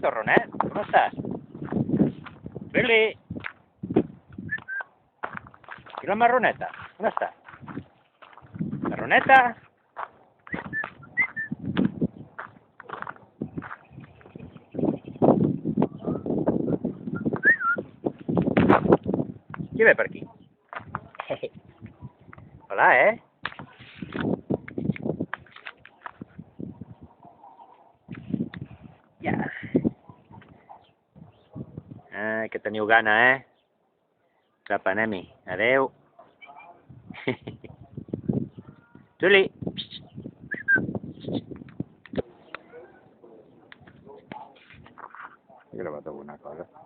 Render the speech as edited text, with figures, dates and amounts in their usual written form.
Torronet, ¿cómo estás? Billy. ¿Y la marroneta? ¿Dónde está? ¿Marroneta? Qui ve per aquí? Hola, Ja. Que teniu gana, Cap, anem-hi. Adeu. Juli. He gravat alguna cosa.